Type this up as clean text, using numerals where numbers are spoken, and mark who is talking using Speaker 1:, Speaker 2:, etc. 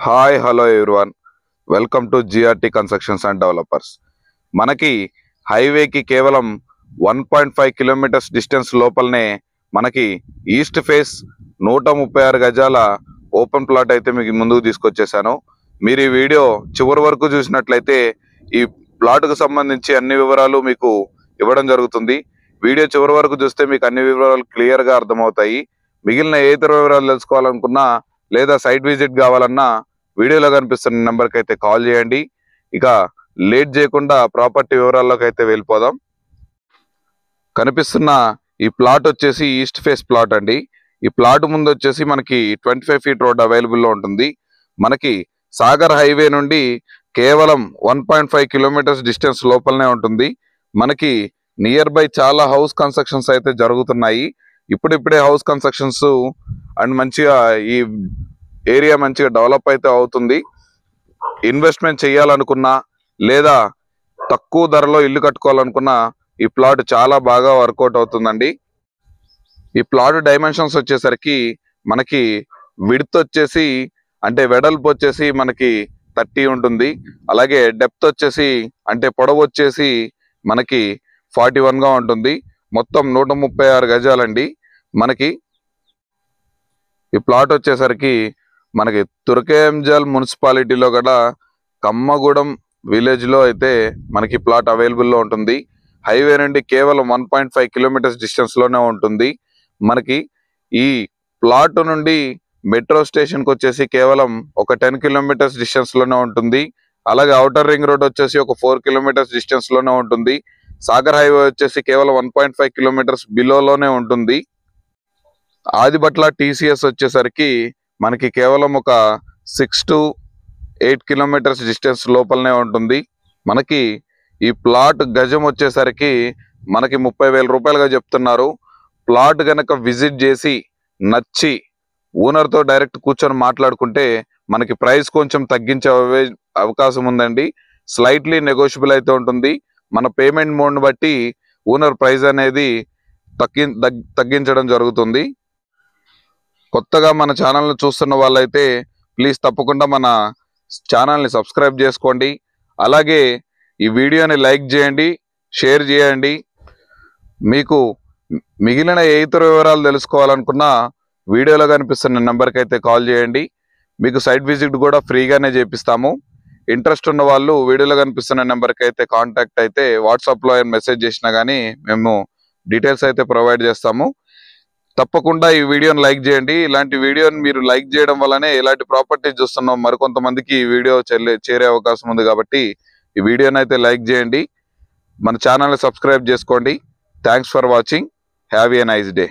Speaker 1: Hi hello everyone, welcome to GRT constructions and developers. మనకి హైవేకి కేవలం 1.5 కిలోమీటర్స్ డిస్టెన్స్ లోపలనే మనకి ఈస్ట్ ఫేస్ 136 గజాల ఓపెన్ ప్లాట్ అయితే మీకు ముందుకు తీసుకొచ్చేసాను. మీరు ఈ వీడియో చివరి వరకు చూసినట్లయితే ఈ ప్లాట్కు సంబంధించి అన్ని వివరాలు మీకు ఇవ్వడం జరుగుతుంది. వీడియో చివరి వరకు చూస్తే మీకు అన్ని వివరాలు క్లియర్గా అర్థమవుతాయి. మిగిలిన ఏ ఇతర వివరాలు తెలుసుకోవాలనుకున్నా లేదా సైట్ విజిట్ కావాలన్నా వీడియోలో కనిపిస్తున్న నెంబర్కి అయితే కాల్ చేయండి. ఇక లేట్ చేయకుండా ప్రాపర్టీ వివరాల్లోకి అయితే వెళ్ళిపోదాం. కనిపిస్తున్న ఈ ప్లాట్ వచ్చేసి ఈస్ట్ ఫేస్ ప్లాట్ అండి. ఈ ప్లాట్ ముందు వచ్చేసి మనకి 25 ఫీట్ రోడ్ అవైలబుల్లో ఉంటుంది. మనకి సాగర్ హైవే నుండి కేవలం 1.5 కిలోమీటర్స్ డిస్టెన్స్ లోపలనే ఉంటుంది. మనకి నియర్ బై చాలా హౌస్ కన్స్ట్రక్షన్స్ అయితే జరుగుతున్నాయి. ఇప్పుడిప్పుడే హౌస్ కన్స్ట్రక్షన్స్ అండ్ మంచిగా ఈ ఏరియా మంచిగా డెవలప్ అయితే అవుతుంది. ఇన్వెస్ట్మెంట్ చేయాలనుకున్నా లేదా తక్కువ ధరలో ఇల్లు కట్టుకోవాలనుకున్నా ఈ ప్లాట్ చాలా బాగా వర్కౌట్ అవుతుందండి. ఈ ప్లాట్ డైమెన్షన్స్ వచ్చేసరికి మనకి విడ్త్ వచ్చేసి అంటే వెడల్పు వచ్చేసి మనకి 30 ఉంటుంది. అలాగే డెప్త్ వచ్చేసి అంటే పొడవు వచ్చేసి మనకి 41 గా ఉంటుంది. మొత్తం 136 గజాలండి. మనకి ఈ ప్లాట్ వచ్చేసరికి మనకి తుర్కేంజల్ మున్సిపాలిటీలో కూడా కమ్మగూడెం విలేజ్ లో అయితే మనకి ప్లాట్ అవైలబుల్లో ఉంటుంది. హైవే నుండి కేవలం 1.5 కిలోమీటర్స్ డిస్టెన్స్ లోనే ఉంటుంది. మనకి ఈ ప్లాట్ నుండి మెట్రో స్టేషన్ కి వచ్చేసి కేవలం ఒక 10 కిలోమీటర్స్ డిస్టెన్స్ లోనే ఉంటుంది. అలాగే ఔటర్ రింగ్ రోడ్ వచ్చేసి ఒక 4 కిలోమీటర్స్ డిస్టెన్స్ లోనే ఉంటుంది. సాగర్ హైవే వచ్చేసి కేవలం 1.5 కిలోమీటర్స్ బిలోలోనే ఉంటుంది. ఆదిబట్ల టీసీఎస్ వచ్చేసరికి మనకి కేవలం ఒక 6 to 8 కిలోమీటర్స్ డిస్టెన్స్ లోపలనే ఉంటుంది. మనకి ఈ ప్లాట్ గజం వచ్చేసరికి మనకి 30,000 రూపాయలుగా చెప్తున్నారు. ప్లాట్ కనుక విజిట్ చేసి నచ్చి ఓనర్తో డైరెక్ట్ కూర్చొని మాట్లాడుకుంటే మనకి ప్రైస్ కొంచెం తగ్గించే అవకాశం ఉందండి. స్లైట్లీ నెగోషియబుల్ అయితే ఉంటుంది. మన పేమెంట్ మోడ్ని బట్టి ఓనర్ ప్రైస్ అనేది తగ్గించడం జరుగుతుంది. కొత్తగా మన ఛానల్ని చూస్తున్న వాళ్ళైతే ప్లీజ్ తప్పకుండా మన ఛానల్ని సబ్స్క్రైబ్ చేసుకోండి. అలాగే ఈ వీడియోని లైక్ చేయండి, షేర్ చేయండి. మీకు మిగిలిన ఏ ఇతర వివరాలు తెలుసుకోవాలనుకున్నా వీడియోలో కనిపిస్తున్న నెంబర్కి అయితే కాల్ చేయండి. మీకు సైట్ విజిట్ కూడా ఫ్రీగానే చేపిస్తాము. ఇంట్రెస్ట్ ఉన్న వాళ్ళు వీడియోలో కనిపిస్తున్న నెంబర్కి అయితే కాంటాక్ట్ అయితే వాట్సాప్లో మెసేజ్ చేసినా కానీ మేము డీటెయిల్స్ అయితే ప్రొవైడ్ చేస్తాము. తప్పకుండా ఈ వీడియోని లైక్ చేయండి. ఇలాంటి వీడియోని మీరు లైక్ చేయడం వల్లనే ఇలాంటి ప్రాపర్టీస్ చూస్తున్నాం మరికొంతమందికి ఈ వీడియో చేరే అవకాశం ఉంది. కాబట్టి ఈ వీడియోని అయితే లైక్ చేయండి, మన ఛానల్ని సబ్స్క్రైబ్ చేసుకోండి. Thanks for watching. Have a nice day.